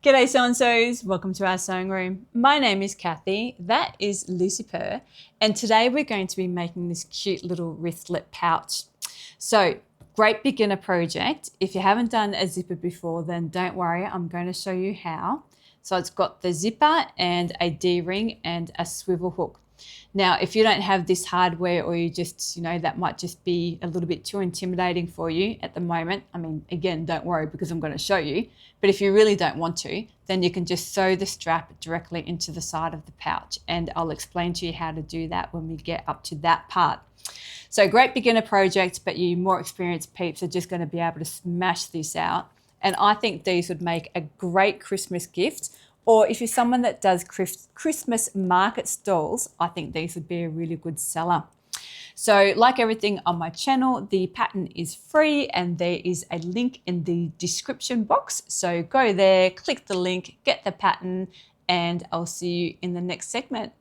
G'day Sew and Sews, welcome to our sewing room. My name is Kathy, that is Lucy Purr, and today we're going to be making this cute little wristlet pouch. So, great beginner project. If you haven't done a zipper before, then don't worry, I'm going to show you how. So it's got the zipper and a D-ring and a swivel hook. Now, if you don't have this hardware or you just, that might just be a little bit too intimidating for you at the moment. I mean, again, don't worry because I'm going to show you. But if you really don't want to, then you can just sew the strap directly into the side of the pouch. And I'll explain to you how to do that when we get up to that part. So great beginner project, but you more experienced peeps are just going to be able to smash this out. And I think these would make a great Christmas gift. Or if you're someone that does Christmas market stalls, I think these would be a really good seller. So like everything on my channel, the pattern is free and there is a link in the description box. So go there, click the link, get the pattern, and I'll see you in the next segment.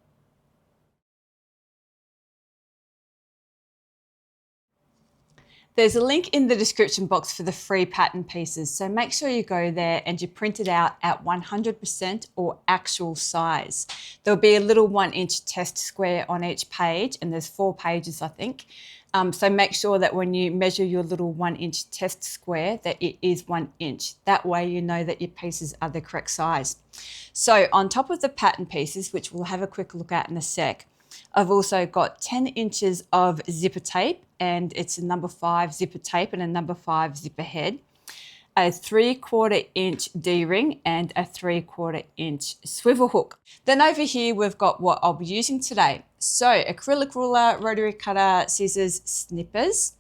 There's a link in the description box for the free pattern pieces, so make sure you go there and you print it out at 100% or actual size. There'll be a little 1-inch test square on each page, and there's 4 pages, I think. So make sure that when you measure your little 1-inch test square that it is 1 inch. That way you know that your pieces are the correct size. So on top of the pattern pieces, which we'll have a quick look at in a sec, I've also got 10 inches of zipper tape, and it's a number 5 zipper tape and a number 5 zipper head, a 3/4 inch D-ring and a 3/4 inch swivel hook. Then over here we've got what I'll be using today. So acrylic ruler, rotary cutter, scissors, snippers,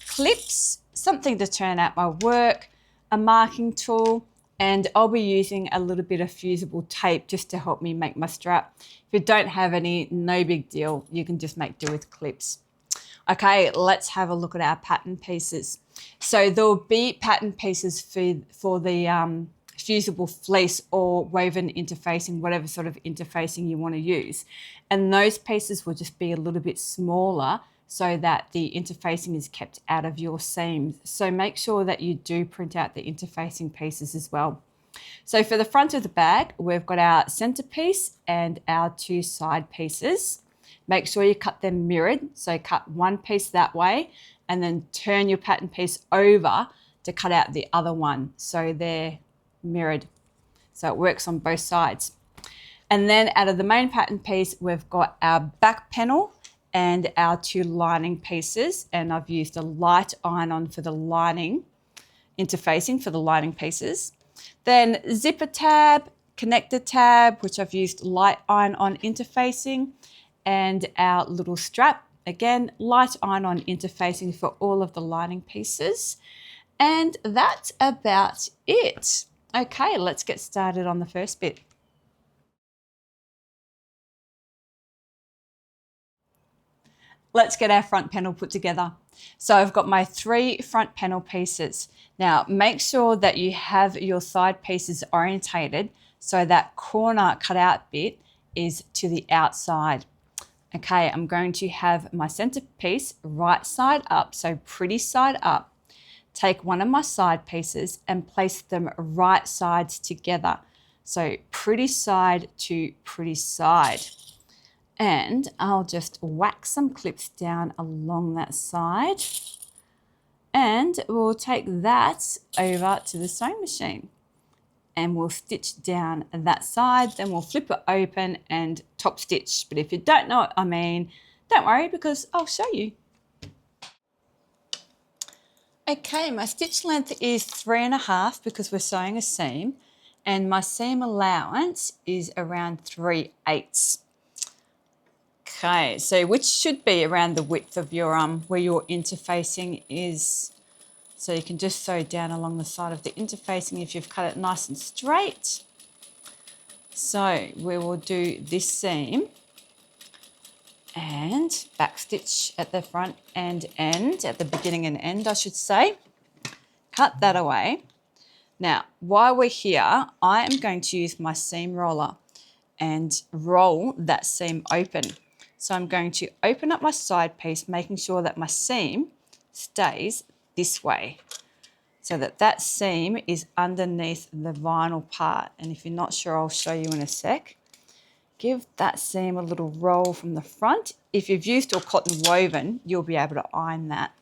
clips, something to turn out my work, a marking tool, and I'll be using a little bit of fusible tape just to help me make my strap. If you don't have any, no big deal. You can just make do with clips. Okay, let's have a look at our pattern pieces. So there'll be pattern pieces for the fusible fleece or woven interfacing, whatever sort of interfacing you want to use. And those pieces will just be a little bit smaller so that the interfacing is kept out of your seams. So make sure that you do print out the interfacing pieces as well. So for the front of the bag, we've got our center piece and our 2 side pieces. Make sure you cut them mirrored. So cut one piece that way and then turn your pattern piece over to cut out the other one. So they're mirrored. So it works on both sides. And then out of the main pattern piece, we've got our back panel and our 2 lining pieces. And I've used a light iron-on for the lining interfacing for the lining pieces. Then zipper tab, connector tab, which I've used light iron-on interfacing, and our little strap, again, light iron-on interfacing for all of the lining pieces. And that's about it. Okay, let's get started on the first bit. Let's get our front panel put together. So I've got my 3 front panel pieces. Now make sure that you have your side pieces orientated so that corner cut out bit is to the outside. Okay, I'm going to have my center piece right side up, so pretty side up. Take one of my side pieces and place them right sides together. So pretty side to pretty side. And I'll just whack some clips down along that side. And we'll take that over to the sewing machine. And we'll stitch down that side, then we'll flip it open and top stitch. But if you don't know what I mean, don't worry because I'll show you. Okay, my stitch length is 3.5 because we're sewing a seam, and my seam allowance is around 3/8. Okay, so which should be around the width of your where your interfacing is. So you can just sew down along the side of the interfacing if you've cut it nice and straight. So we will do this seam and back stitch at the front and end, at the beginning and end I should say. Cut that away. Now while we're here, I am going to use my seam roller and roll that seam open. So I'm going to open up my side piece, making sure that my seam stays this way. so that that seam is underneath the vinyl part. And if you're not sure, I'll show you in a sec. Give that seam a little roll from the front. If you've used all cotton woven, you'll be able to iron that.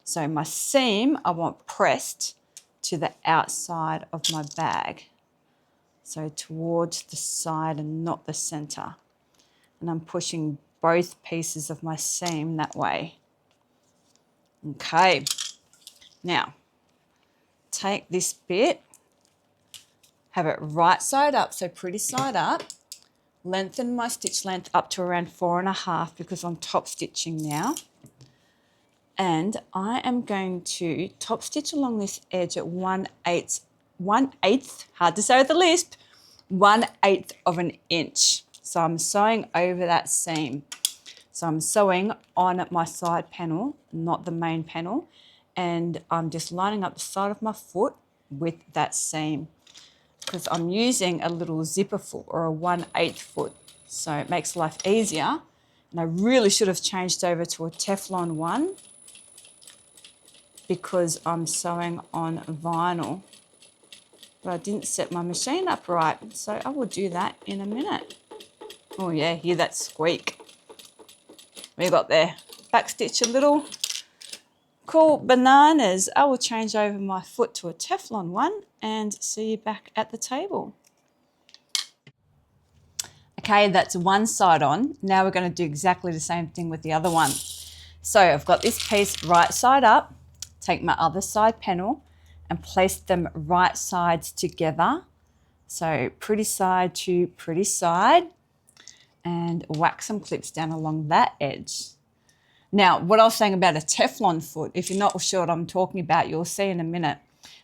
So my seam I want pressed to the outside of my bag. So towards the side and not the center. And I'm pushing both pieces of my seam that way. Okay, now take this bit, have it right side up, so pretty side up, lengthen my stitch length up to around 4.5 because I'm top stitching now. And I am going to top stitch along this edge at 1/8, hard to say with the lisp, 1/8 of an inch. So I'm sewing over that seam. So I'm sewing on my side panel, not the main panel, and I'm just lining up the side of my foot with that seam because I'm using a little zipper foot or a 1/8 foot. So it makes life easier. And I really should have changed over to a Teflon one because I'm sewing on vinyl. But I didn't set my machine up right, so I will do that in a minute. Oh yeah, hear that squeak. We got there. Backstitch a little. Cool bananas. I will change over my foot to a Teflon one and see you back at the table. Okay, that's one side on. Now we're going to do exactly the same thing with the other one. So I've got this piece right side up. Take my other side panel and place them right sides together. So pretty side to pretty side, and whack some clips down along that edge. Now, what I was saying about a Teflon foot, if you're not sure what I'm talking about, you'll see in a minute.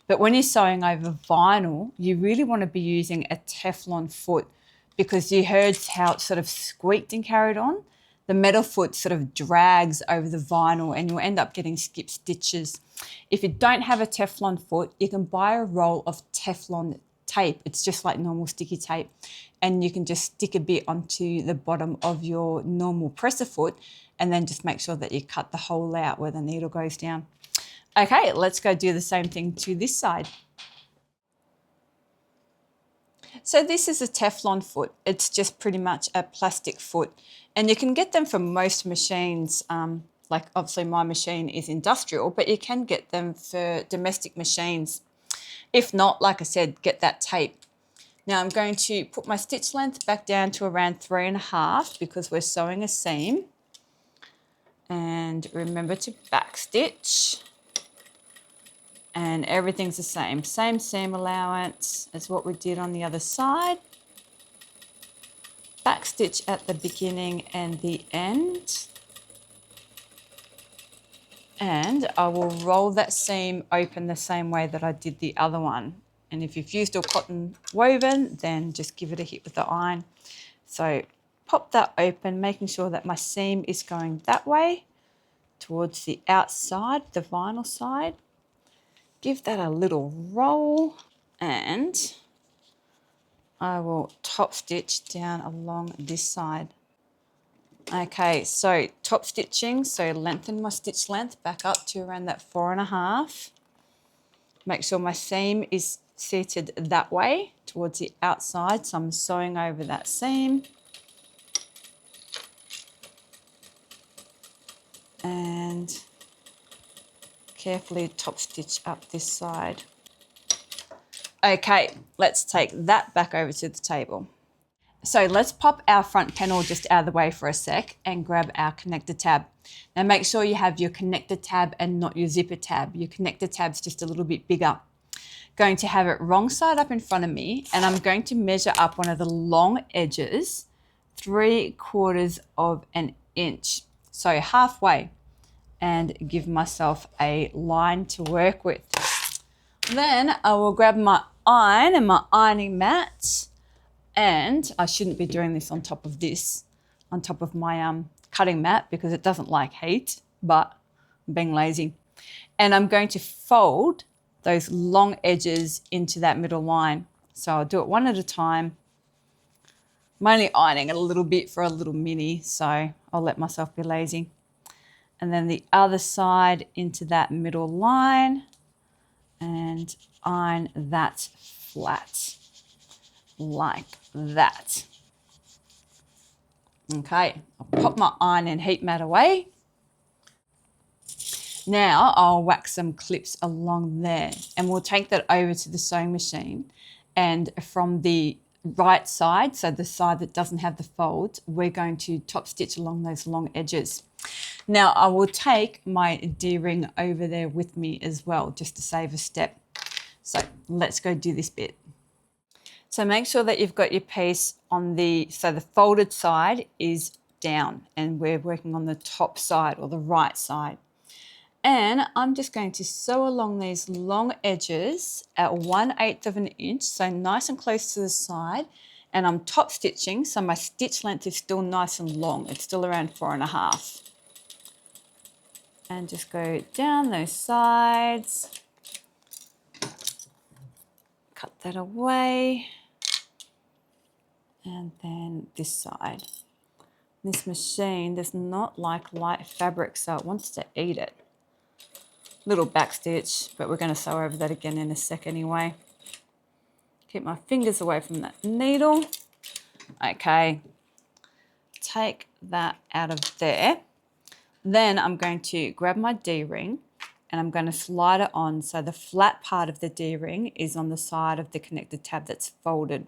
But when you're sewing over vinyl, you really want to be using a Teflon foot because you heard how it sort of squeaked and carried on. The metal foot sort of drags over the vinyl and you'll end up getting skip stitches. If you don't have a Teflon foot, you can buy a roll of Teflon tape. It's just like normal sticky tape. And you can just stick a bit onto the bottom of your normal presser foot and then just make sure that you cut the hole out where the needle goes down. Okay, let's go do the same thing to this side. So this is a Teflon foot. It's just pretty much a plastic foot. And you can get them from most machines, like obviously my machine is industrial, but you can get them for domestic machines. If not, like I said, get that tape. Now I'm going to put my stitch length back down to around 3.5 because we're sewing a seam. And remember to backstitch. And everything's the same. Same seam allowance as what we did on the other side. Backstitch at the beginning and the end. And I will roll that seam open the same way that I did the other one. And if you've used all cotton woven, then just give it a hit with the iron. So pop that open, making sure that my seam is going that way towards the outside, the vinyl side. Give that a little roll and I will top stitch down along this side. Okay, so top stitching, so lengthen my stitch length back up to around that 4.5. Make sure my seam is seated that way towards the outside, so I'm sewing over that seam. And carefully top stitch up this side. Okay, let's take that back over to the table. So let's pop our front panel just out of the way for a sec and grab our connector tab. Now make sure you have your connector tab and not your zipper tab. Your connector tab's just a little bit bigger. Going to have it wrong side up in front of me and I'm going to measure up one of the long edges, 3/4 of an inch. So halfway. And give myself a line to work with. Then I will grab my iron and my ironing mat, and I shouldn't be doing this on top of my cutting mat because it doesn't like heat, but I'm being lazy. And I'm going to fold those long edges into that middle line. So I'll do it one at a time. I'm only ironing it a little bit for a little mini, so I'll let myself be lazy. And then the other side into that middle line and iron that flat like that. Okay, I'll pop my iron and heat mat away. Now I'll wax some clips along there, and we'll take that over to the sewing machine, and from the right side, so the side that doesn't have the fold, we're going to top stitch along those long edges. Now I will take my D-ring over there with me as well, just to save a step. So let's go do this bit. So make sure that you've got your piece on the folded side is down, and we're working on the top side or the right side. And I'm just going to sew along these long edges at 1/8 of an inch, so nice and close to the side. And I'm top stitching, so my stitch length is still nice and long. It's still around 4.5. And just go down those sides. Cut that away. And then this side. This machine does not like light fabric, so it wants to eat it. Little back stitch, but we're going to sew over that again in a sec anyway. Keep my fingers away from that needle. Okay, take that out of there. Then I'm going to grab my D-ring and I'm going to slide it on so the flat part of the D-ring is on the side of the connected tab that's folded.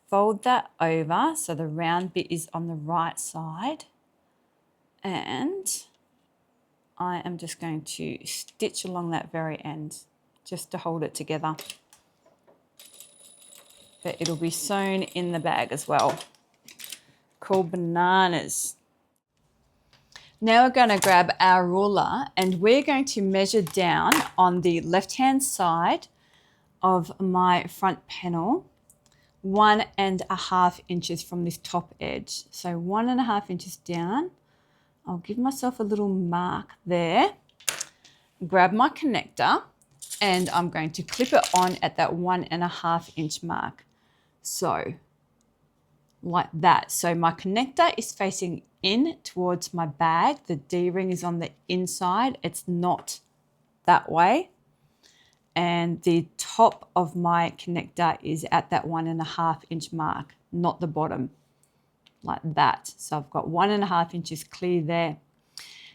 Fold that over so the round bit is on the right side, and I am just going to stitch along that very end just to hold it together. But it'll be sewn in the bag as well. Cool bananas. Now we're going to grab our ruler and we're going to measure down on the left-hand side of my front panel 1.5 inches from this top edge. So 1.5 inches down. I'll give myself a little mark there. Grab my connector and I'm going to clip it on at that 1.5 inch mark. So like that. So my connector is facing in towards my bag. The D-ring is on the inside. It's not that way. And the top of my connector is at that 1.5 inch mark, not the bottom, like that. So I've got 1.5 inches clear there.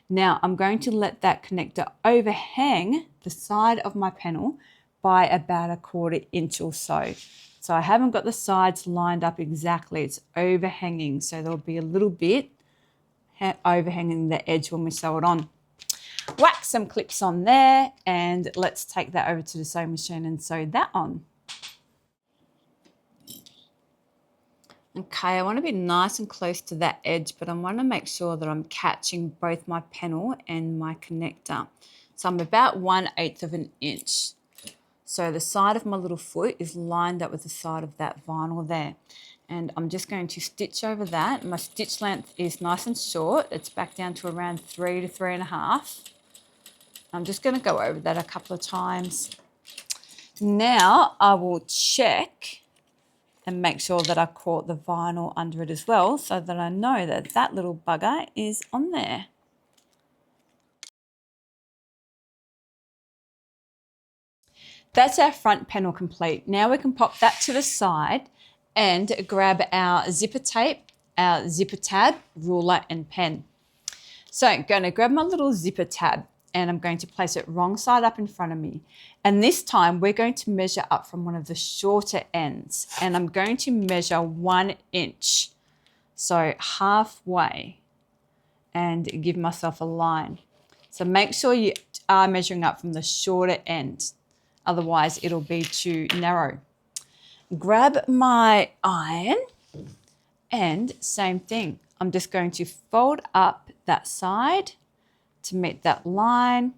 Now I'm going to let that connector overhang the side of my panel by about 1/4 inch or so. So I haven't got the sides lined up exactly, it's overhanging. So there'll be a little bit overhanging the edge when we sew it on. Wax some clips on there and let's take that over to the sewing machine and sew that on. Okay, I want to be nice and close to that edge, but I want to make sure that I'm catching both my panel and my connector. So I'm about 1/8 of an inch. So the side of my little foot is lined up with the side of that vinyl there. And I'm just going to stitch over that. My stitch length is nice and short. It's back down to around 3 to 3.5. I'm just going to go over that a couple of times. Now I will check and make sure that I caught the vinyl under it as well so that I know that that little bugger is on there. That's our front panel complete. Now we can pop that to the side and grab our zipper tape, our zipper tab, ruler and pen. So I'm going to grab my little zipper tab and I'm going to place it wrong side up in front of me. And this time we're going to measure up from one of the shorter ends and I'm going to measure 1 inch. So halfway and give myself a line. So make sure you are measuring up from the shorter end. Otherwise it'll be too narrow. Grab my iron and same thing. I'm just going to fold up that side to meet that line,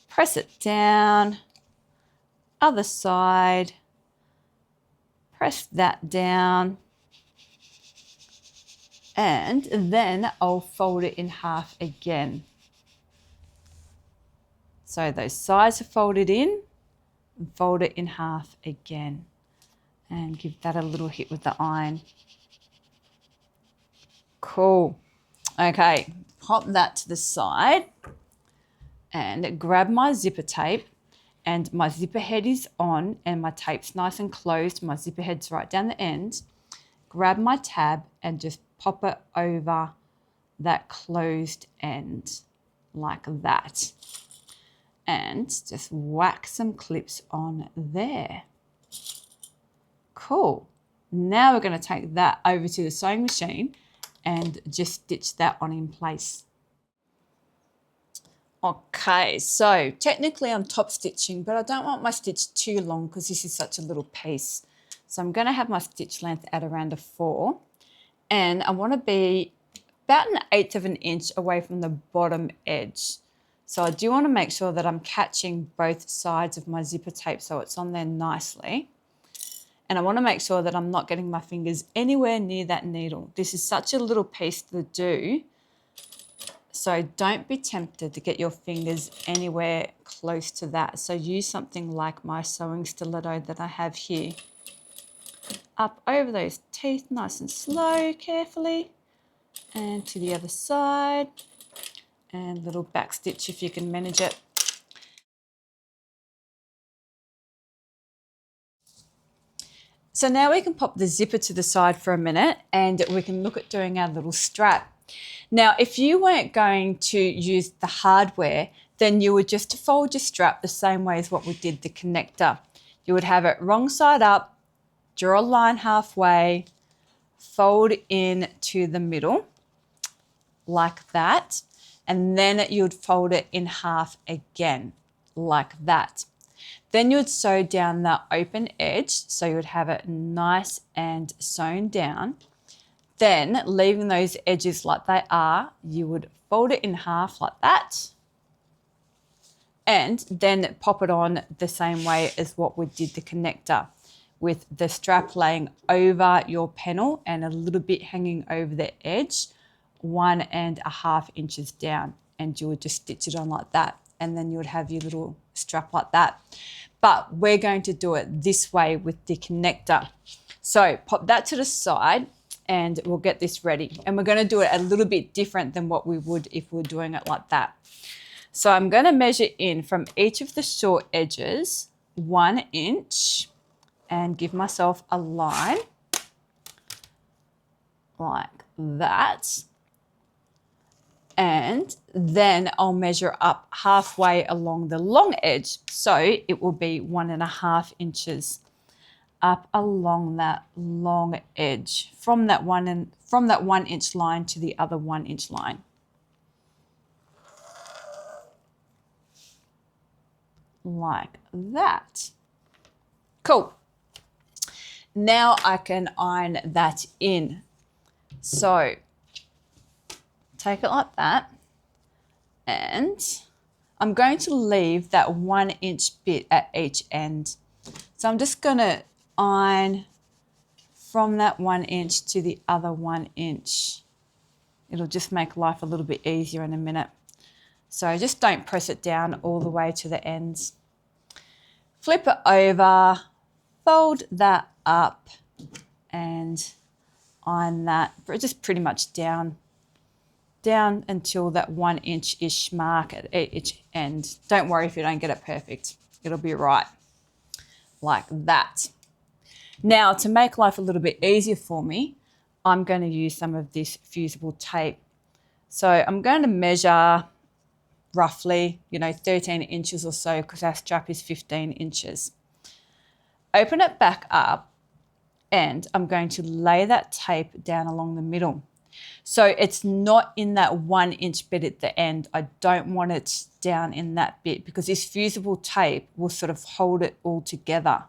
press it down, other side, press that down, and then I'll fold it in half again. So those sides are folded in, and fold it in half again, and give that a little hit with the iron. Cool. Okay, pop that to the side and grab my zipper tape and my zipper head is on and my tape's nice and closed, my zipper head's right down the end, grab my tab and just pop it over that closed end like that. And just whack some clips on there. Cool. Now we're going to take that over to the sewing machine and just stitch that on in place. Okay, so technically I'm top stitching, but I don't want my stitch too long because this is such a little piece. So I'm going to have my stitch length at around a 4, and I want to be about 1/8 of an inch away from the bottom edge. So I do want to make sure that I'm catching both sides of my zipper tape so it's on there nicely. And I want to make sure that I'm not getting my fingers anywhere near that needle. This is such a little piece to do, so don't be tempted to get your fingers anywhere close to that. So use something like my sewing stiletto that I have here. Up over those teeth, nice and slow, carefully. And to the other side. And little back stitch if you can manage it. So now we can pop the zipper to the side for a minute and we can look at doing our little strap. Now, if you weren't going to use the hardware, then you would just fold your strap the same way as what we did the connector. You would have it wrong side up, draw a line halfway, fold in to the middle like that, and then you'd fold it in half again like that. Then you would sew down the open edge, so you would have it nice and sewn down. Then, leaving those edges like they are, you would fold it in half like that, and then pop it on the same way as what we did the connector, with the strap laying over your panel and a little bit hanging over the edge, 1.5 inches down, and you would just stitch it on like that, and then you would have your little strap like that. But we're going to do it this way with the connector. So pop that to the side and we'll get this ready. And we're going to do it a little bit different than what we would if we were doing it like that. So I'm going to measure in from each of the short edges 1 inch and give myself a line like that. And then I'll measure up halfway along the long edge. So it will be 1.5 inches up along that long edge from that 1 inch line to the other 1 inch line. Like that. Cool. Now I can iron that in. So take it like that, and I'm going to leave that 1 inch bit at each end. So I'm just going to iron from that 1 inch to the other 1 inch. It'll just make life a little bit easier in a minute. So just don't press it down all the way to the ends. Flip it over, fold that up, and iron that just pretty much down until that 1 inch-ish mark at each end. Don't worry if you don't get it perfect. It'll be right, like that. Now, to make life a little bit easier for me, I'm going to use some of this fusible tape. So I'm going to measure roughly, 13 inches or so, because our strap is 15 inches. Open it back up, and I'm going to lay that tape down along the middle. So it's not in that 1 inch bit at the end. I don't want it down in that bit because this fusible tape will sort of hold it all together,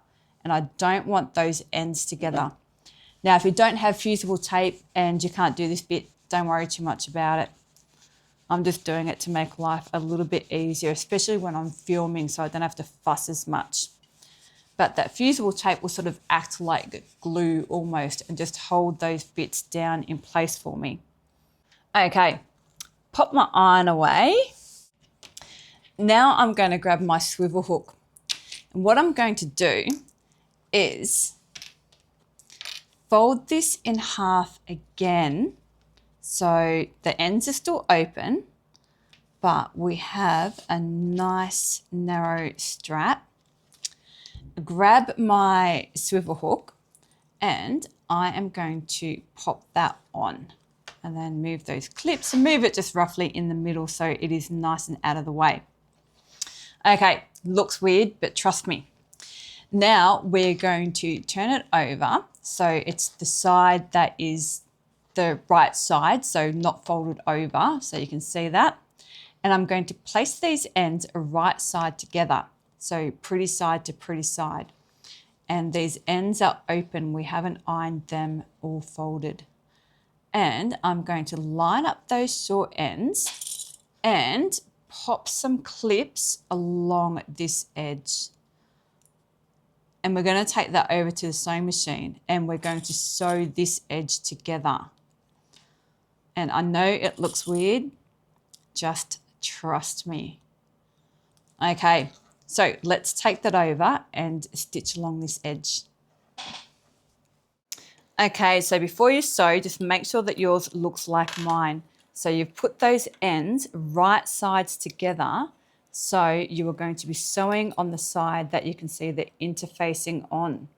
and I don't want those ends together. Now, if you don't have fusible tape and you can't do this bit, don't worry too much about it. I'm just doing it to make life a little bit easier, especially when I'm filming, so I don't have to fuss as much. But that fusible tape will sort of act like glue almost and just hold those bits down in place for me. Okay, pop my iron away. Now I'm going to grab my swivel hook. And what I'm going to do is fold this in half again so the ends are still open, but we have a nice narrow strap. Grab my swivel hook and I am going to pop that on and then move those clips and move it just roughly in the middle so it is nice and out of the way. Okay, looks weird, but trust me. Now we're going to turn it over so it's the side that is the right side, so not folded over, so you can see that. And I'm going to place these ends right side together, so pretty side to pretty side. And these ends are open, we haven't ironed them all folded. And I'm going to line up those short ends and pop some clips along this edge. And we're going to take that over to the sewing machine and we're going to sew this edge together. And I know it looks weird, just trust me. Okay, so let's take that over and stitch along this edge. Okay, so before you sew, just make sure that yours looks like mine. So you've put those ends right sides together. So you are going to be sewing on the side that you can see the interfacing on.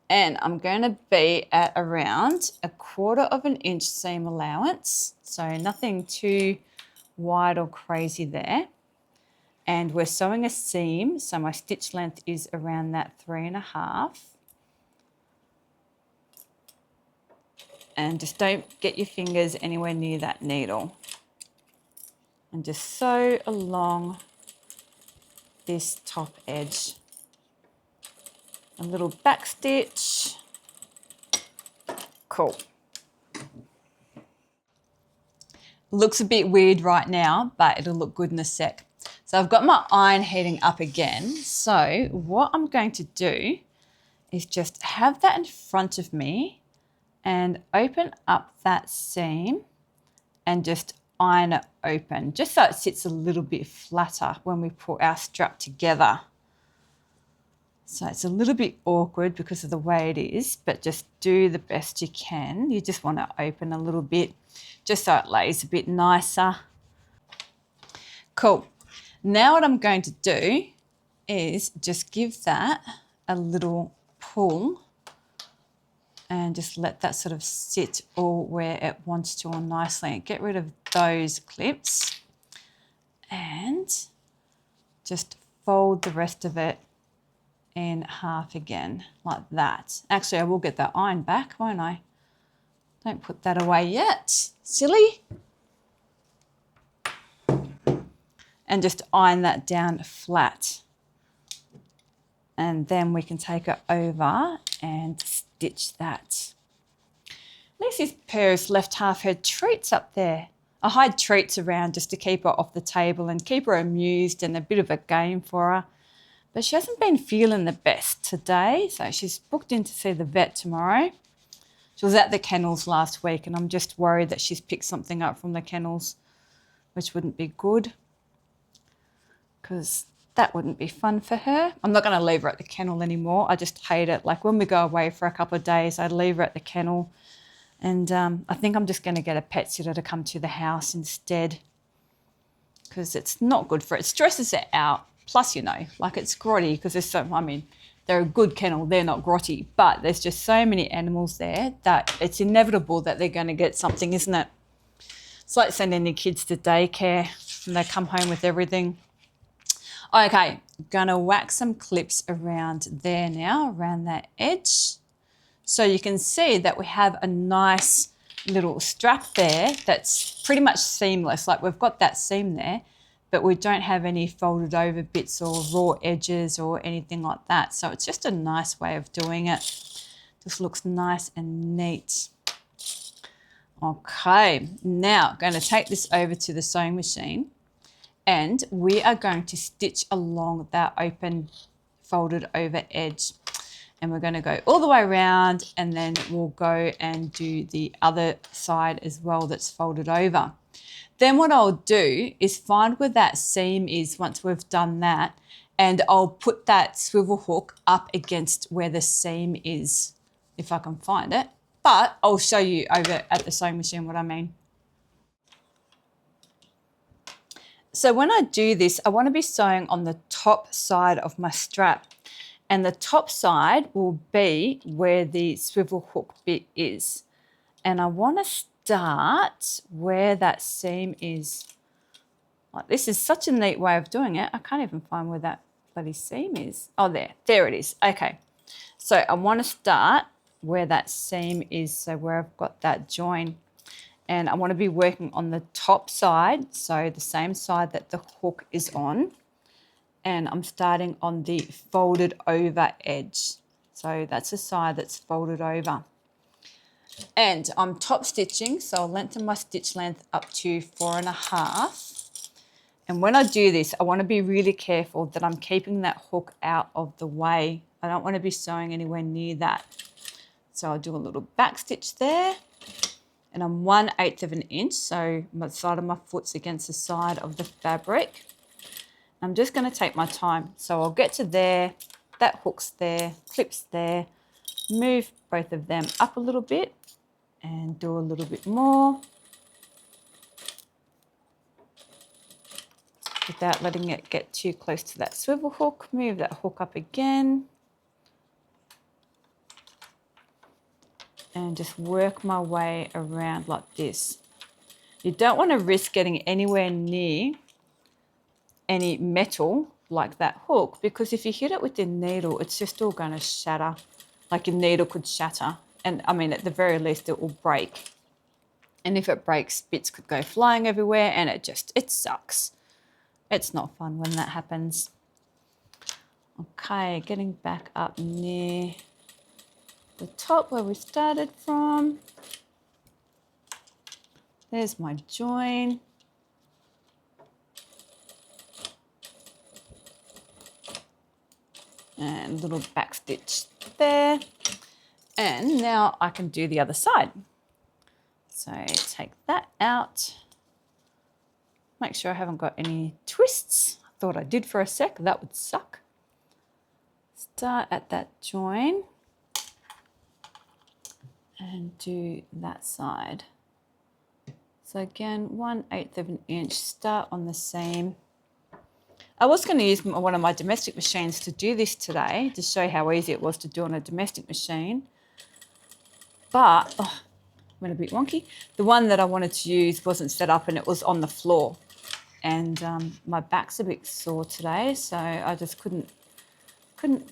And I'm going to be at around 1/4 inch seam allowance. So nothing too wide or crazy there. And we're sewing a seam. So my stitch length is around that 3.5. And just don't get your fingers anywhere near that needle. And just sew along this top edge. A little back stitch. Cool. Looks a bit weird right now, but it'll look good in a sec. So I've got my iron heating up again. So what I'm going to do is just have that in front of me and open up that seam and just iron it open, just so it sits a little bit flatter when we put our strap together. So it's a little bit awkward because of the way it is, but just do the best you can. You just want to open a little bit just so it lays a bit nicer. Cool. Now what I'm going to do is just give that a little pull and just let that sort of sit all where it wants to all nicely. And get rid of those clips and just fold the rest of it in half again, like that. Actually, I will get that iron back, won't I? Don't put that away yet, silly. And just iron that down flat. And then we can take it over and stitch that. Lucy Purr has left half her treats up there. I hide treats around just to keep her off the table and keep her amused and a bit of a game for her. But she hasn't been feeling the best today, so she's booked in to see the vet tomorrow. She was at the kennels last week and I'm just worried that she's picked something up from the kennels, which wouldn't be good because that wouldn't be fun for her. I'm not going to leave her at the kennel anymore. I just hate it. Like when we go away for a couple of days, I'd leave her at the kennel. And I think I'm just going to get a pet sitter to come to the house instead because it's not good for it. It stresses it out. Plus, you know, like it's grotty because there's so, I mean, they're a good kennel. They're not grotty, but there's just so many animals there that it's inevitable that they're going to get something, isn't it? It's like sending your kids to daycare and they come home with everything. Okay, gonna whack some clips around there now, around that edge. So you can see that we have a nice little strap there that's pretty much seamless. Like we've got that seam there, but we don't have any folded over bits or raw edges or anything like that. So it's just a nice way of doing it. Just looks nice and neat. Okay, now going to take this over to the sewing machine and we are going to stitch along that open folded over edge. And we're going to go all the way around and then we'll go and do the other side as well that's folded over. Then what I'll do is find where that seam is once we've done that, and I'll put that swivel hook up against where the seam is, if I can find it. But I'll show you over at the sewing machine what I mean. So when I do this, I want to be sewing on the top side of my strap, and the top side will be where the swivel hook bit is. And I want to start where that seam is. Like, this is such a neat way of doing it. I can't even find where that bloody seam is. Oh, there it is. Okay. So I want to start where that seam is, so where I've got that join. And I want to be working on the top side, so the same side that the hook is on. And I'm starting on the folded over edge. So that's the side that's folded over. And I'm top stitching, so I'll lengthen my stitch length up to 4.5. And when I do this, I want to be really careful that I'm keeping that hook out of the way. I don't want to be sewing anywhere near that. So I'll do a little back stitch there. And I'm 1/8 of an inch, so the side of my foot's against the side of the fabric. I'm just going to take my time. So I'll get to there, that hook's there, clip's there, move both of them up a little bit and do a little bit more without letting it get too close to that swivel hook. Move that hook up again and just work my way around like this. You don't want to risk getting anywhere near any metal like that hook, because if you hit it with your needle, it's just all going to shatter. Like your needle could shatter. And I mean, at the very least, it will break. And if it breaks, bits could go flying everywhere, and it sucks. It's not fun when that happens. Okay, getting back up near the top where we started from. There's my join. And a little back stitch there. And now I can do the other side. So take that out. Make sure I haven't got any twists. I thought I did for a sec. That would suck. Start at that join and do that side. So again, 1/8 of an inch, start on the seam. I was going to use one of my domestic machines to do this today to show how easy it was to do on a domestic machine. But, went a bit wonky. The one that I wanted to use wasn't set up and it was on the floor. And my back's a bit sore today, so I just couldn't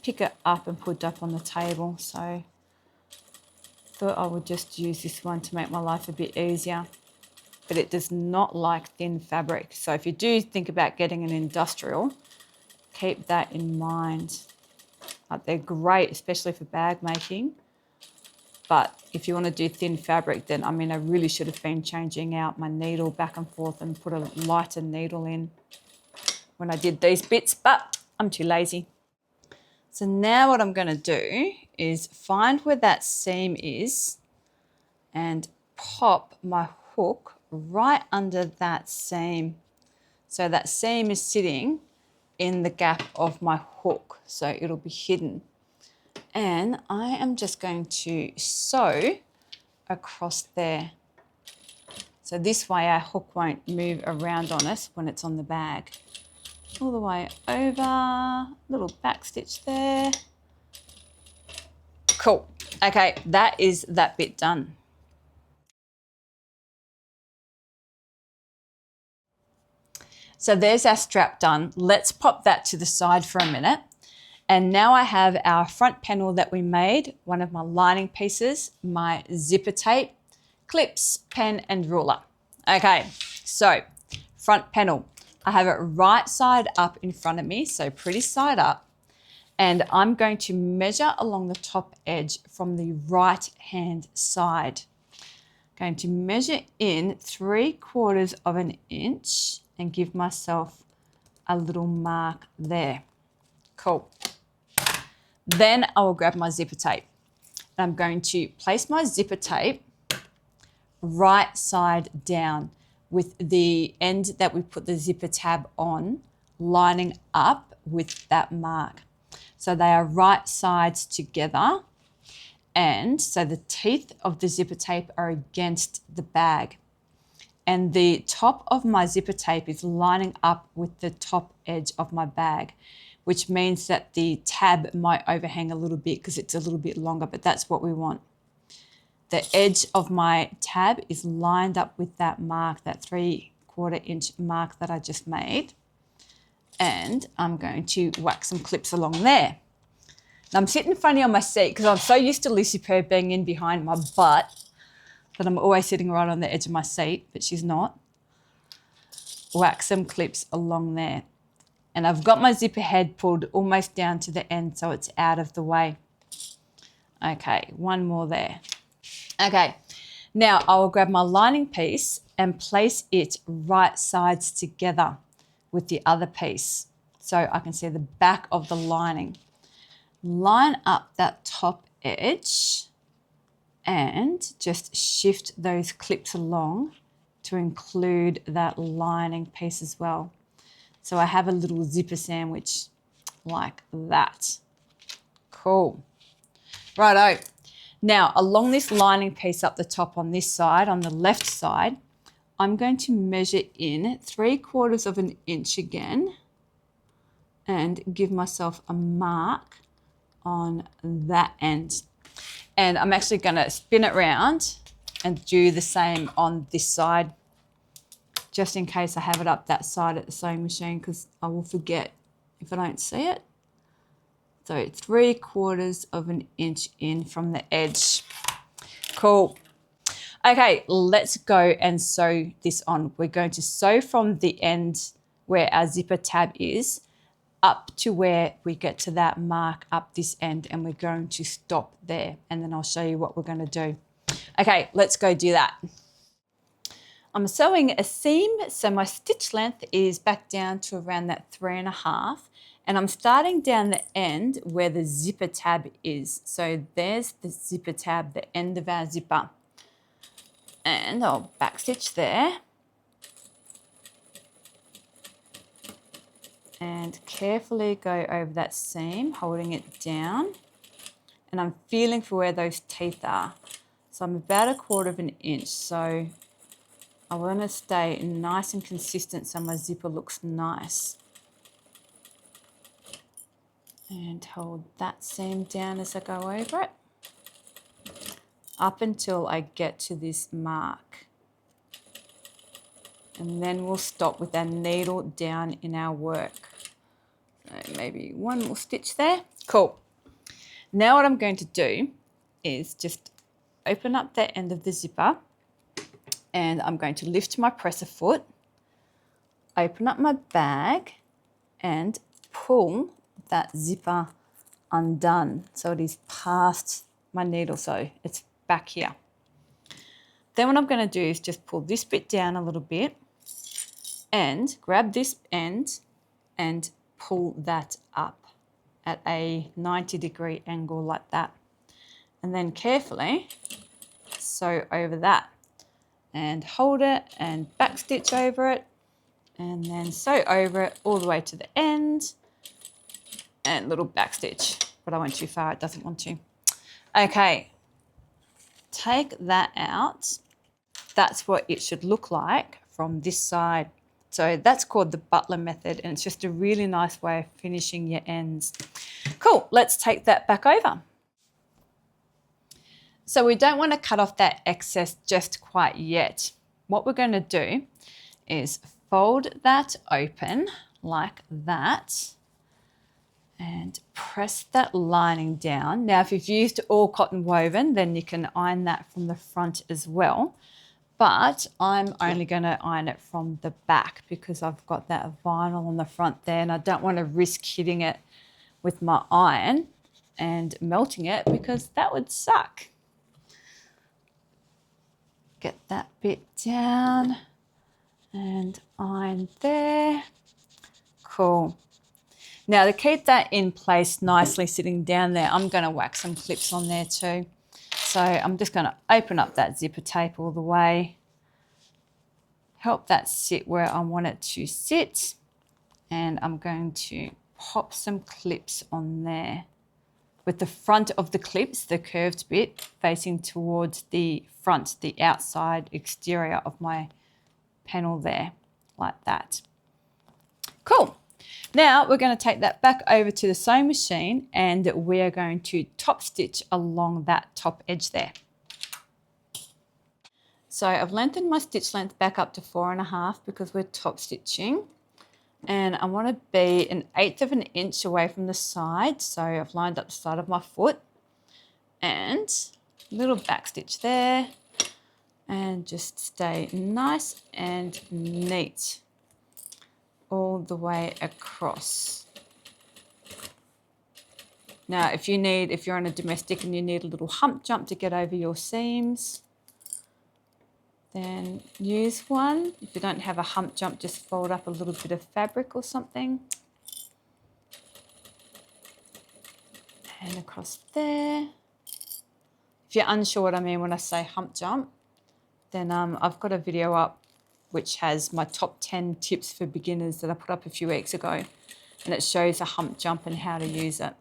pick it up and put it up on the table. So thought I would just use this one to make my life a bit easier. But it does not like thin fabric. So if you do think about getting an industrial, keep that in mind. They're great, especially for bag making. But if you want to do thin fabric, then, I mean, I really should have been changing out my needle back and forth and put a lighter needle in when I did these bits, but I'm too lazy. So now what I'm going to do is find where that seam is and pop my hook right under that seam. So that seam is sitting in the gap of my hook, so it'll be hidden. And I am just going to sew across there. So this way our hook won't move around on us when it's on the bag. All the way over, little back stitch there. Cool. Okay, that is that bit done. So there's our strap done. Let's pop that to the side for a minute. And now I have our front panel that we made, one of my lining pieces, my zipper tape, clips, pen and ruler. Okay, so front panel. I have it right side up in front of me, so pretty side up. And I'm going to measure along the top edge from the right hand side. Going to measure in 3/4 of an inch and give myself a little mark there. Cool. Then I will grab my zipper tape. I'm going to place my zipper tape right side down with the end that we put the zipper tab on lining up with that mark. So they are right sides together, and so the teeth of the zipper tape are against the bag. and the top of my zipper tape is lining up with the top edge of my bag, which means that the tab might overhang a little bit because it's a little bit longer, but that's what we want. The edge of my tab is lined up with that mark, that 3/4 inch mark that I just made. And I'm going to whack some clips along there. Now I'm sitting funny on my seat because I'm so used to Lucy Purr being in behind my butt that I'm always sitting right on the edge of my seat, but she's not. Whack some clips along there. And I've got my zipper head pulled almost down to the end so it's out of the way. Okay, one more there. Okay, now I will grab my lining piece and place it right sides together with the other piece so I can see the back of the lining. Line up that top edge and just shift those clips along to include that lining piece as well. So I have a little zipper sandwich like that. Cool. Righto. Now, along this lining piece up the top on this side, on the left side, I'm going to measure in 3/4 inch again and give myself a mark on that end. And I'm actually going to spin it round and do the same on this side, just in case I have it up that side at the sewing machine, because I will forget if I don't see it. So 3/4 inch in from the edge. Cool. Okay, let's go and sew this on. We're going to sew from the end where our zipper tab is up to where we get to that mark up this end, and we're going to stop there, and then I'll show you what we're going to do. Okay, let's go do that. I'm sewing a seam, so my stitch length is back down to around that 3.5, and I'm starting down the end where the zipper tab is. So there's the zipper tab, the end of our zipper. And I'll backstitch there. And carefully go over that seam, holding it down. And I'm feeling for where those teeth are. So I'm about 1/4 inch. So I want to stay nice and consistent so my zipper looks nice. And hold that seam down as I go over it, up until I get to this mark. And then we'll stop with our needle down in our work. So maybe one more stitch there. Cool. Now what I'm going to do is just open up the end of the zipper, and I'm going to lift my presser foot, open up my bag, and pull that zipper undone. So it is past my needle, so it's back here. Then what I'm going to do is just pull this bit down a little bit and grab this end and pull that up at a 90-degree angle like that. And then carefully sew over that and hold it and backstitch over it, and then sew over it all the way to the end and little backstitch, but I went too far, it doesn't want to. Okay, take that out. That's what it should look like from this side. So that's called the butler method, and it's just a really nice way of finishing your ends. Cool, let's take that back over. So we don't want to cut off that excess just quite yet. What we're going to do is fold that open like that and press that lining down. Now, if you've used all cotton woven, then you can iron that from the front as well. But I'm only going to iron it from the back because I've got that vinyl on the front there, and I don't want to risk hitting it with my iron and melting it because that would suck. Get that bit down and iron there. Cool. Now to keep that in place nicely sitting down there, I'm going to whack some clips on there too. So I'm just going to open up that zipper tape all the way, help that sit where I want it to sit, and I'm going to pop some clips on there with the front of the clips, the curved bit, facing towards the front, the outside exterior of my panel there, like that. Cool. Now we're going to take that back over to the sewing machine and we are going to top stitch along that top edge there. So I've lengthened my stitch length back up to 4.5 because we're top stitching. And I want to be 1/8 of an inch away from the side. So I've lined up the side of my foot and a little back stitch there and just stay nice and neat all the way across. Now, if you're on a domestic and you need a little hump jump to get over your seams, then use one. If you don't have a hump jump, just fold up a little bit of fabric or something. And across there. If you're unsure what I mean when I say hump jump, then I've got a video up which has my top 10 tips for beginners that I put up a few weeks ago. And it shows a hump jump and how to use it.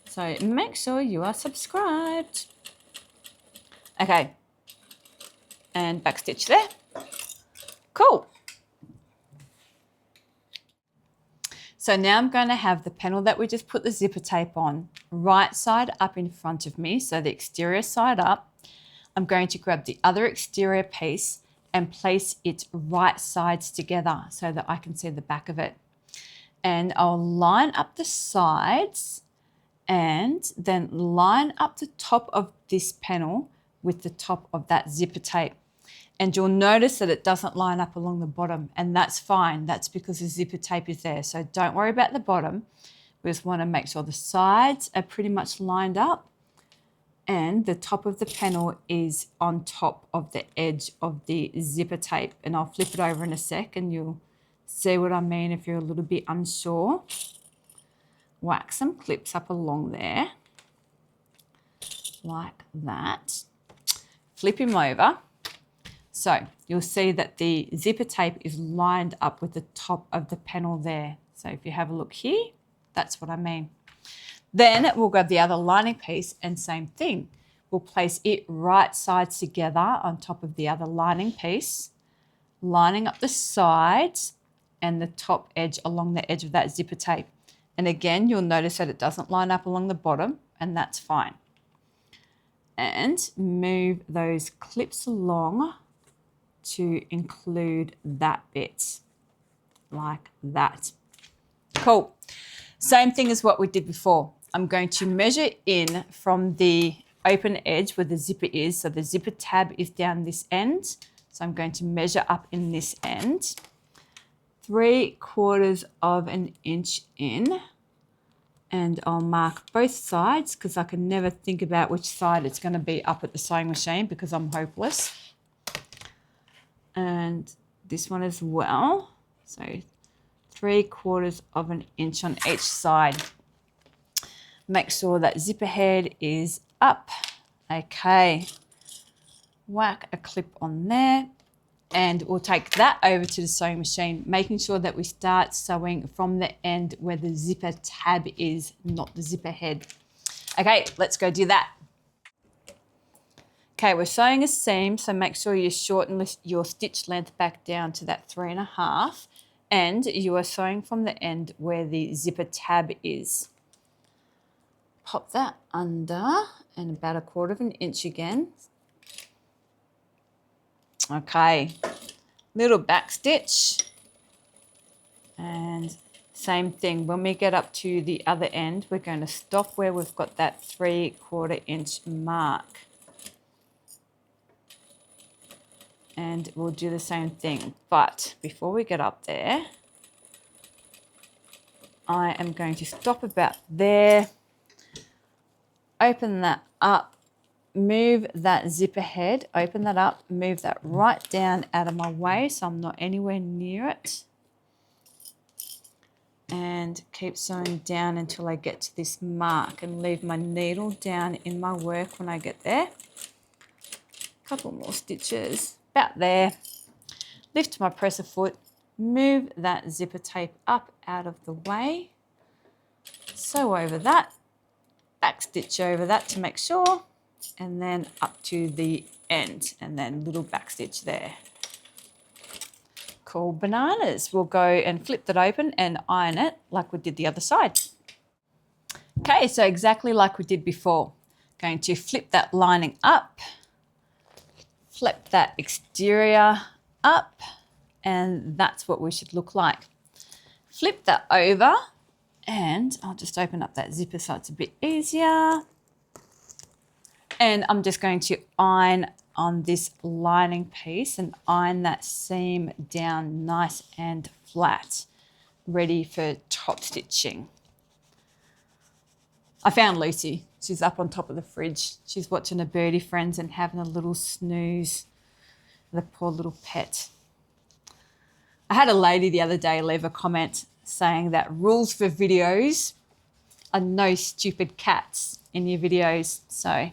So make sure you are subscribed. Okay. And back stitch there. Cool. So now I'm going to have the panel that we just put the zipper tape on right side up in front of me, so the exterior side up. I'm going to grab the other exterior piece and place it right sides together so that I can see the back of it. And I'll line up the sides and then line up the top of this panel with the top of that zipper tape. And you'll notice that it doesn't line up along the bottom, and that's fine. That's because the zipper tape is there. So don't worry about the bottom. We just want to make sure the sides are pretty much lined up and the top of the panel is on top of the edge of the zipper tape. And I'll flip it over in a sec and you'll see what I mean if you're a little bit unsure. Whack some clips up along there, like that. Flip him over. So you'll see that the zipper tape is lined up with the top of the panel there. So if you have a look here, that's what I mean. Then we'll grab the other lining piece and same thing. We'll place it right sides together on top of the other lining piece, lining up the sides and the top edge along the edge of that zipper tape. And again, you'll notice that it doesn't line up along the bottom, and that's fine. And move those clips along to include that bit, like that. Cool. Same thing as what we did before. I'm going to measure in from the open edge where the zipper is. So the zipper tab is down this end. So I'm going to measure up in this end, 3/4 of an inch in. And I'll mark both sides because I can never think about which side it's going to be up at the sewing machine because I'm hopeless. And this one as well. So 3/4 of an inch on each side. Make sure that zipper head is up. Okay. Whack a clip on there. And we'll take that over to the sewing machine, making sure that we start sewing from the end where the zipper tab is, not the zipper head. Okay, let's go do that. Okay, we're sewing a seam, so make sure you shorten your stitch length back down to that 3.5, and you are sewing from the end where the zipper tab is. Pop that under and about 1/4 of an inch again. Okay, little back stitch, and same thing. When we get up to the other end, we're going to stop where we've got that 3/4 inch mark. And we'll do the same thing. But before we get up there, I am going to stop about there, open that up, move that zipper head, open that up, move that right down out of my way so I'm not anywhere near it. And keep sewing down until I get to this mark and leave my needle down in my work when I get there. A couple more stitches, about there. Lift my presser foot, move that zipper tape up out of the way, sew over that, back stitch over that to make sure, and then up to the end, and then little back stitch there. Cool bananas. We'll go and flip that open and iron it like we did the other side. Okay, so exactly like we did before. Going to flip that lining up, flip that exterior up, and that's what we should look like. Flip that over, and I'll just open up that zipper so it's a bit easier. And I'm just going to iron on this lining piece and iron that seam down nice and flat, ready for top stitching. I found Lucy. She's up on top of the fridge. She's watching her birdie friends and having a little snooze. The poor little pet. I had a lady the other day leave a comment saying that rules for videos are no stupid cats in your videos. So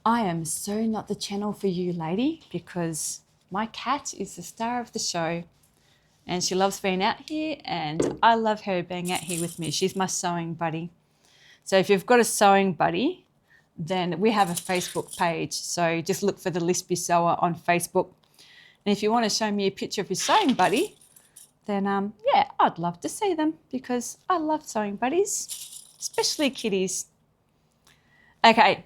I am so not the channel for you, lady, because my cat is the star of the show and she loves being out here and I love her being out here with me. She's my sewing buddy. So if you've got a sewing buddy, then we have a Facebook page. So just look for the LispySewer on Facebook. And if you want to show me a picture of your sewing buddy, then yeah, I'd love to see them because I love sewing buddies, especially kitties. Okay,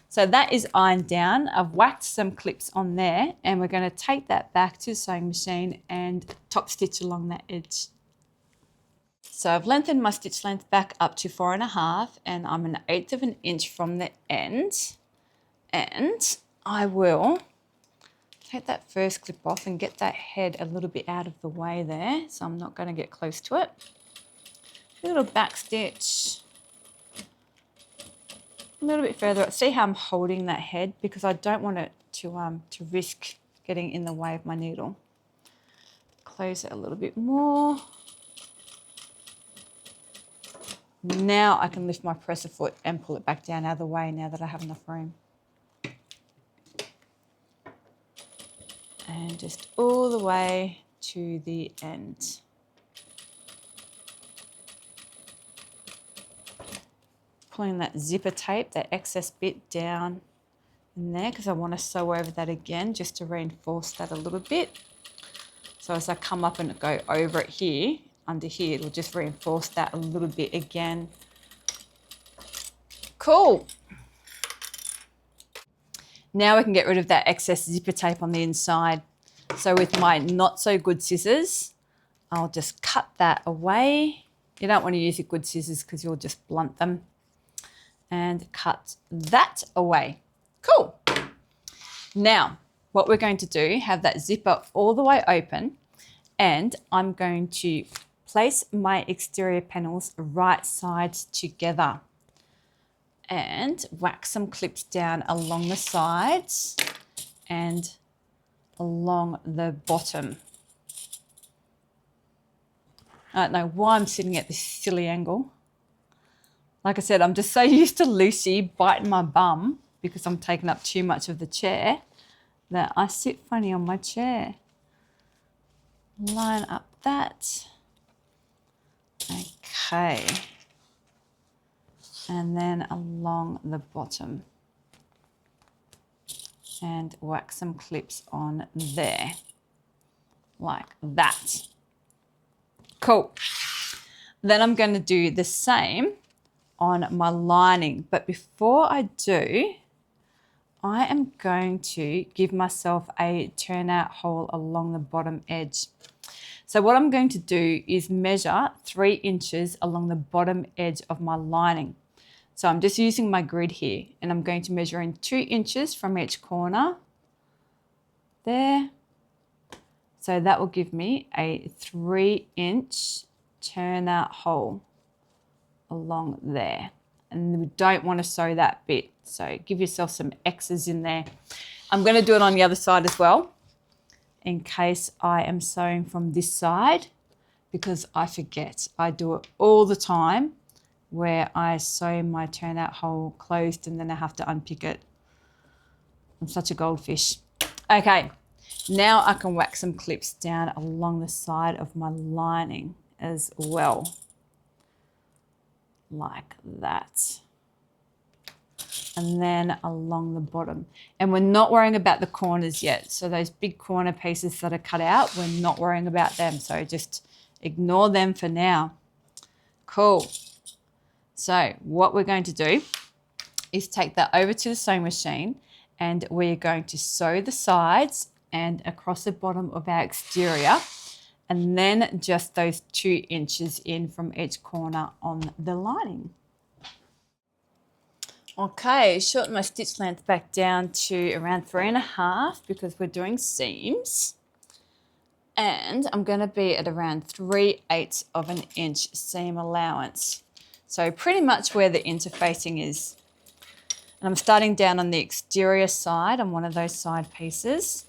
so that is ironed down. I've whacked some clips on there and we're going to take that back to the sewing machine and top stitch along that edge. So I've lengthened my stitch length back up to 4.5 and I'm 1/8 of an inch from the end. And I will take that first clip off and get that head a little bit out of the way there. So I'm not going to get close to it. A little back stitch. A little bit further. See how I'm holding that head because I don't want it to risk getting in the way of my needle. Close it a little bit more. Now I can lift my presser foot and pull it back down out of the way now that I have enough room. And just all the way to the end. Pulling that zipper tape, that excess bit down in there because I want to sew over that again just to reinforce that a little bit. So as I come up and go over it here, under here, it'll just reinforce that a little bit again. Cool. Now we can get rid of that excess zipper tape on the inside. So with my not so good scissors, I'll just cut that away. You don't want to use your good scissors because you'll just blunt them. And cut that away. Cool. Now, what we're going to do, have that zipper all the way open, and I'm going to place my exterior panels right sides together and whack some clips down along the sides and along the bottom. I don't know why I'm sitting at this silly angle. Like I said, I'm just so used to Lucy biting my bum because I'm taking up too much of the chair that I sit funny on my chair. Line up that. Okay. And then along the bottom. And whack some clips on there. Like that. Cool. Then I'm going to do the same on my lining. But before I do, I am going to give myself a turnout hole along the bottom edge. So what I'm going to do is measure 3 inches along the bottom edge of my lining. So I'm just using my grid here and I'm going to measure in 2 inches from each corner. There. So that will give me a 3-inch turnout hole along there. And we don't want to sew that bit. So give yourself some X's in there. I'm going to do it on the other side as well, in case I am sewing from this side, because I forget. I do it all the time where I sew my turnout hole closed and then I have to unpick it. I'm such a goldfish. Okay, now I can whack some clips down along the side of my lining as well. Like that. and then along the bottom. And we're not worrying about the corners yet. So those big corner pieces that are cut out, we're not worrying about them. So just ignore them for now. Cool. So what we're going to do is take that over to the sewing machine, and we're going to sew the sides and across the bottom of our exterior, and then just those 2 inches in from each corner on the lining. Okay, shorten my stitch length back down to around 3.5 because we're doing seams. And I'm going to be at around 3/8 of an inch seam allowance. So pretty much where the interfacing is. And I'm starting down on the exterior side on one of those side pieces.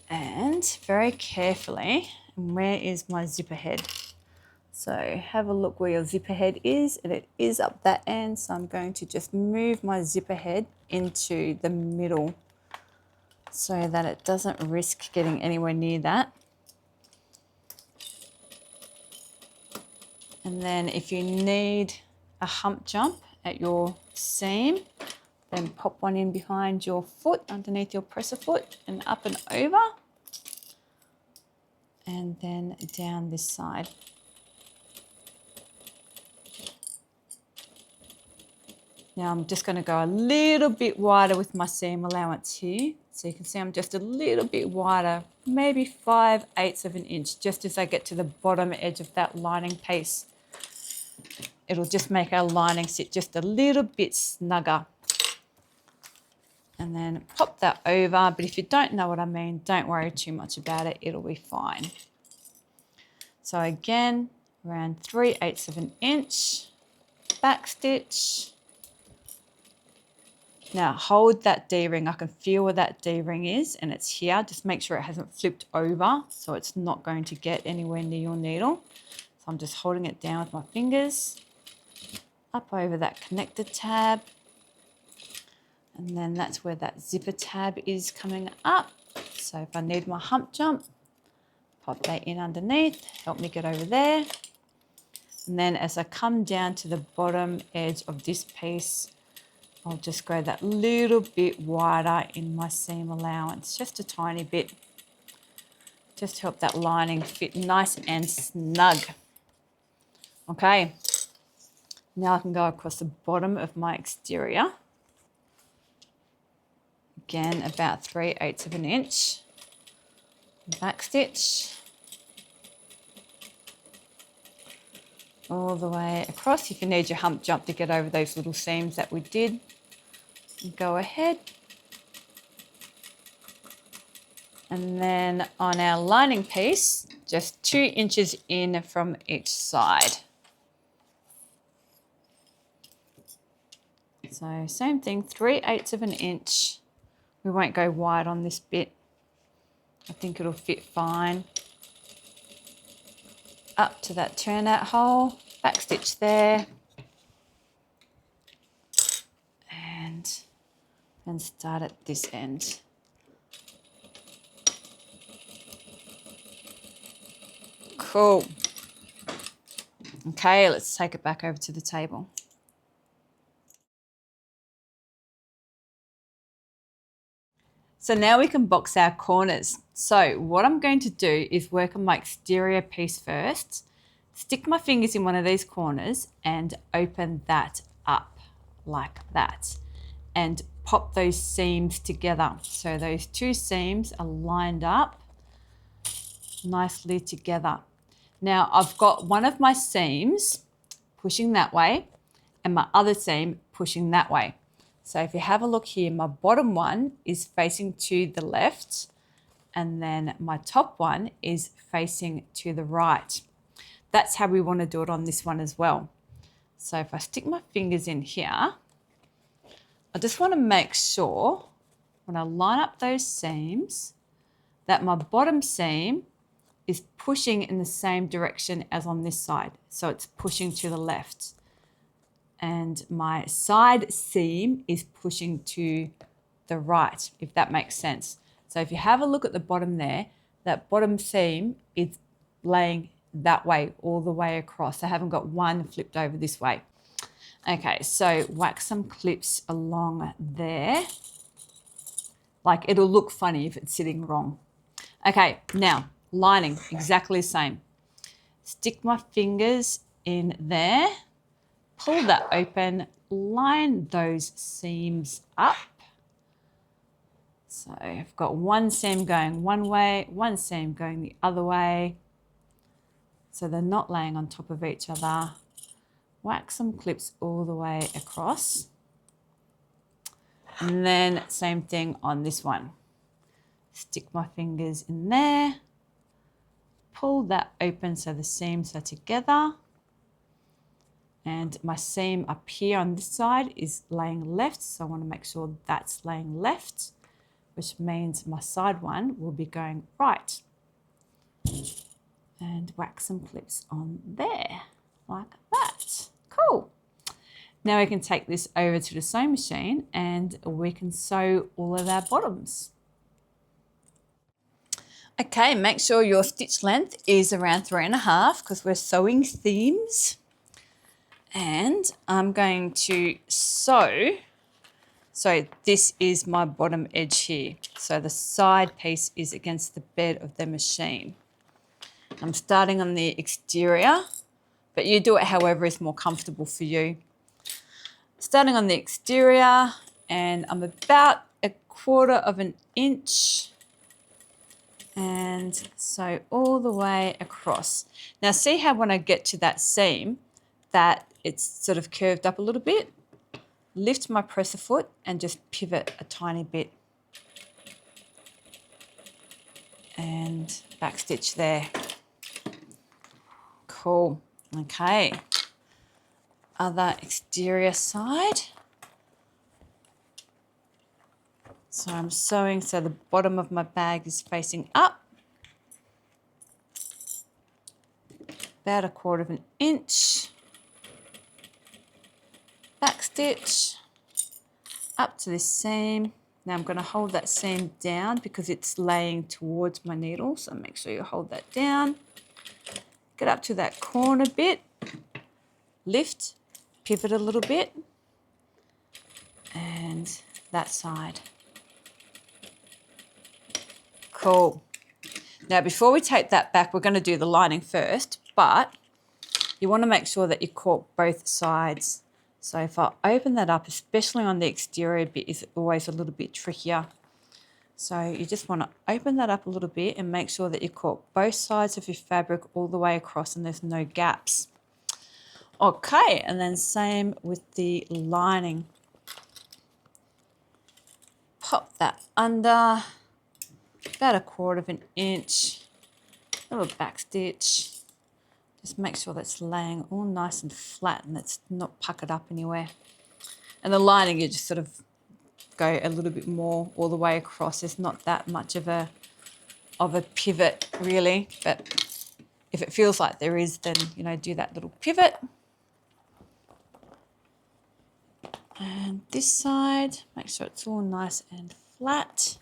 And very carefully, and where is my zipper head? So have a look where your zipper head is, and it is up that end. So I'm going to just move my zipper head into the middle so that it doesn't risk getting anywhere near that. And then if you need a hump jump at your seam, then pop one in behind your foot, underneath your presser foot, and up and over. And then down this side. Now I'm just going to go a little bit wider with my seam allowance here. So you can see I'm just a little bit wider, maybe 5/8 of an inch, just as I get to the bottom edge of that lining piece. It'll just make our lining sit just a little bit snugger. And then pop that over. But if you don't know what I mean, don't worry too much about it. It'll be fine. So again, around 3/8 of an inch, back stitch. Now hold that D-ring. I can feel where that D-ring is, and it's here. Just make sure it hasn't flipped over, so it's not going to get anywhere near your needle. So I'm just holding it down with my fingers, up over that connector tab, and then that's where that zipper tab is coming up. So if I need my hump jump, pop that in underneath, help me get over there. And then as I come down to the bottom edge of this piece, I'll just go that little bit wider in my seam allowance, just a tiny bit, just to help that lining fit nice and snug. Okay, now I can go across the bottom of my exterior. Again, about 3/8 of an inch. Back stitch. All the way across. If you need your hump jump to get over those little seams that we did, go ahead. And then on our lining piece, just 2 inches in from each side. So same thing, 3/8 of an inch. We won't go wide on this bit. I think it'll fit fine. Up to that turnout hole, back stitch there. And start at this end. Cool. Okay, let's take it back over to the table. So now we can box our corners. So what I'm going to do is work on my exterior piece first, stick my fingers in one of these corners and open that up like that, and pop those seams together. So those 2 seams are lined up nicely together. Now I've got one of my seams pushing that way and my other seam pushing that way. So if you have a look here, my bottom one is facing to the left, and then my top one is facing to the right. That's how we want to do it on this one as well. So if I stick my fingers in here, I just want to make sure when I line up those seams that my bottom seam is pushing in the same direction as on this side. So it's pushing to the left. And my side seam is pushing to the right, if that makes sense. So if you have a look at the bottom there, that bottom seam is laying that way all the way across. I haven't got one flipped over this way. Okay, so whack some clips along there. Like, it'll look funny if it's sitting wrong. Okay, now lining, exactly the same. Stick my fingers in there, pull that open, line those seams up. So I've got one seam going one way, one seam going the other way. So they're not laying on top of each other. Whack some clips all the way across. And then same thing on this one. Stick my fingers in there, pull that open so the seams are together. And my seam up here on this side is laying left, so I want to make sure that's laying left, which means my side one will be going right. And whack some clips on there, like that. Cool. Now we can take this over to the sewing machine and we can sew all of our bottoms. Okay, make sure your stitch length is around 3.5 because we're sewing themes. And I'm going to sew. So this is my bottom edge here. So the side piece is against the bed of the machine. I'm starting on the exterior, but you do it however is more comfortable for you. Starting on the exterior, and I'm about 1/4 inch and sew all the way across. Now see how when I get to that seam that it's sort of curved up a little bit? Lift my presser foot and just pivot a tiny bit. And backstitch there. Cool. Okay. Other exterior side. So I'm sewing so the bottom of my bag is facing up. About 1/4 inch. Backstitch up to this seam. Now I'm going to hold that seam down because it's laying towards my needle, so make sure you hold that down. Get up to that corner bit, lift, pivot a little bit, and that side. Cool. Now before we take that back, we're going to do the lining first, but you want to make sure that you cork both sides. So if I open that up, especially on the exterior bit, is always a little bit trickier. So you just want to open that up a little bit and make sure that you cork both sides of your fabric all the way across and there's no gaps. Okay, and then same with the lining. Pop that under, about 1/4 inch, little back stitch. Just make sure that's laying all nice and flat and it's not puckered up anywhere. And the lining, you just sort of go a little bit more all the way across. There's not that much of a pivot really, but if it feels like there is, then, you know, do that little pivot. And this side, make sure it's all nice and flat,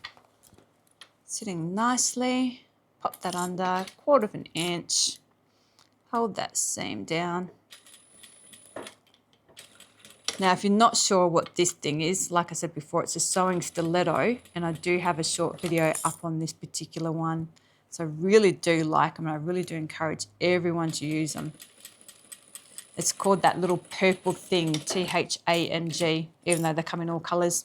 sitting nicely. Pop that under, 1/4 inch. Hold that seam down. Now, if you're not sure what this thing is, like I said before, it's a sewing stiletto, and I do have a short video up on this particular one. So I really do like them, and I really do encourage everyone to use them. It's called that little purple thing, THANG, even though they come in all colours.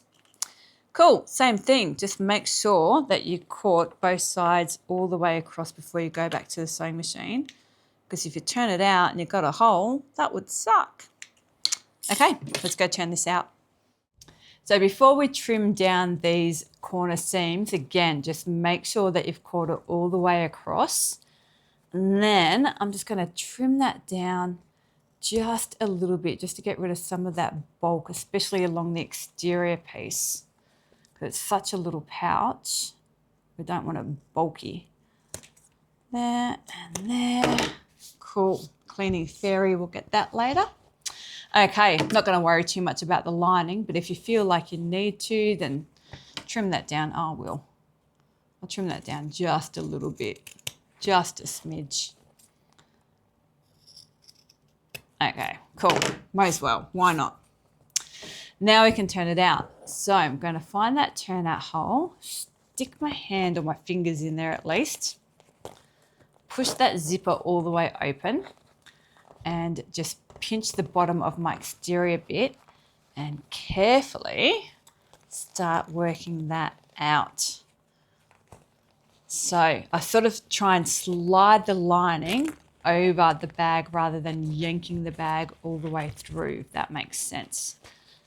Cool, same thing. Just make sure that you cork both sides all the way across before you go back to the sewing machine. Because if you turn it out and you've got a hole, that would suck. Okay, let's go turn this out. So before we trim down these corner seams, again, just make sure that you've corked it all the way across. And then I'm just going to trim that down just a little bit, just to get rid of some of that bulk, especially along the exterior piece. Because it's such a little pouch. We don't want it bulky. There and there. Cool. Cleaning fairy, we'll get that later. Okay, not going to worry too much about the lining, but if you feel like you need to, then trim that down. I will. I'll trim that down just a little bit, just a smidge. Okay, cool. Might as well. Why not? Now we can turn it out. So I'm going to find that turnout hole, stick my hand or my fingers in there at least, push that zipper all the way open, and just pinch the bottom of my exterior bit and carefully start working that out. So I sort of try and slide the lining over the bag rather than yanking the bag all the way through, if that makes sense.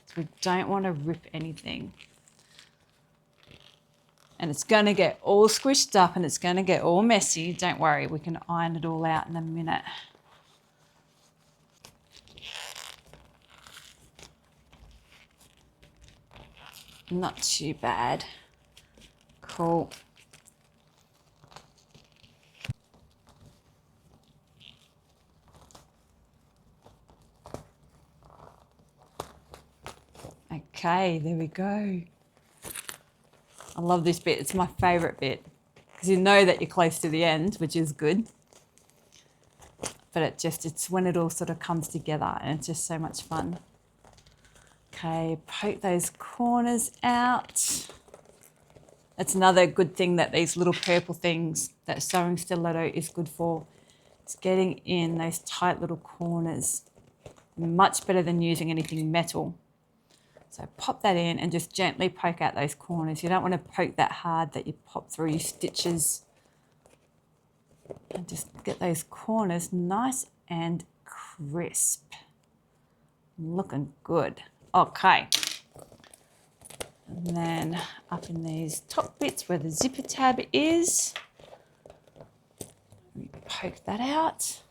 So we don't want to rip anything. And it's going to get all squished up and it's going to get all messy. Don't worry, we can iron it all out in a minute. Not too bad. Cool. Okay, there we go. I love this bit. It's my favourite bit because you know that you're close to the end, which is good. But it's when it all sort of comes together and it's just so much fun. Okay, poke those corners out. That's another good thing that these little purple things that sewing stiletto is good for. It's getting in those tight little corners. Much better than using anything metal. So pop that in and just gently poke out those corners. You don't want to poke that hard that you pop through your stitches. And just get those corners nice and crisp. Looking good. Okay. And then up in these top bits where the zipper tab is, we poke that out.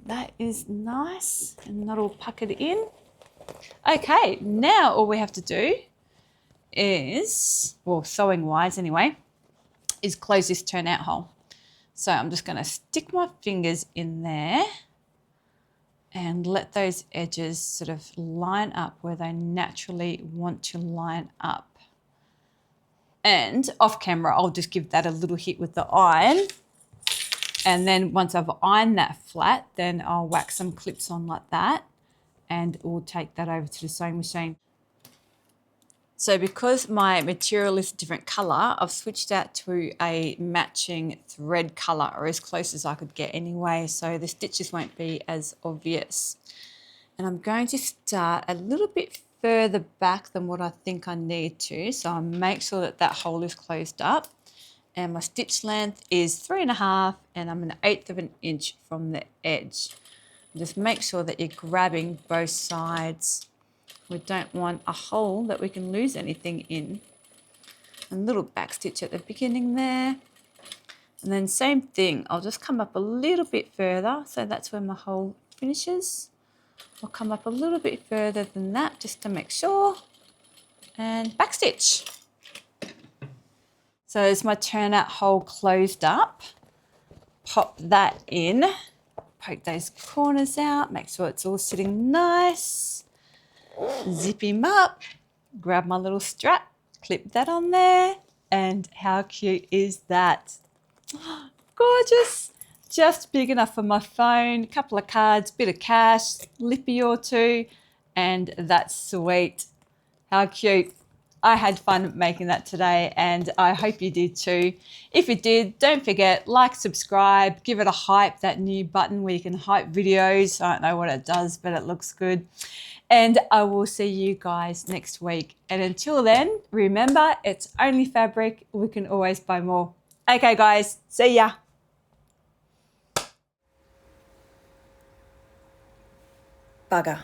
That is nice and not all puckered in. Okay, now all we have to do is, well, sewing wise anyway, is close this turnout hole. So I'm just going to stick my fingers in there and let those edges sort of line up where they naturally want to line up. And off camera, I'll just give that a little hit with the iron. And then once I've ironed that flat, then I'll whack some clips on like that. And we'll take that over to the sewing machine. So because my material is a different colour, I've switched out to a matching thread colour, or as close as I could get anyway, so the stitches won't be as obvious. And I'm going to start a little bit further back than what I think I need to, so I'll make sure that that hole is closed up. And my stitch length is 3.5, and I'm 1/8 of an inch from the edge. Just make sure that you're grabbing both sides. We don't want a hole that we can lose anything in. A little back stitch at the beginning there. And then same thing, I'll just come up a little bit further. So that's where my hole finishes. I'll come up a little bit further than that just to make sure. And back stitch. So is my turnout hole closed up? Pop that in. Poke those corners out, make sure it's all sitting nice. Zip him up, grab my little strap, clip that on there, and how cute is that? Gorgeous. Just big enough for my phone, a couple of cards, bit of cash, lippy or two, and that's sweet. How cute. I had fun making that today and I hope you did too. If you did, don't forget, like, subscribe, give it a hype, that new button where you can hype videos. I don't know what it does, but it looks good. And I will see you guys next week. And until then, remember, it's only fabric. We can always buy more. Okay, guys, see ya. Bugger.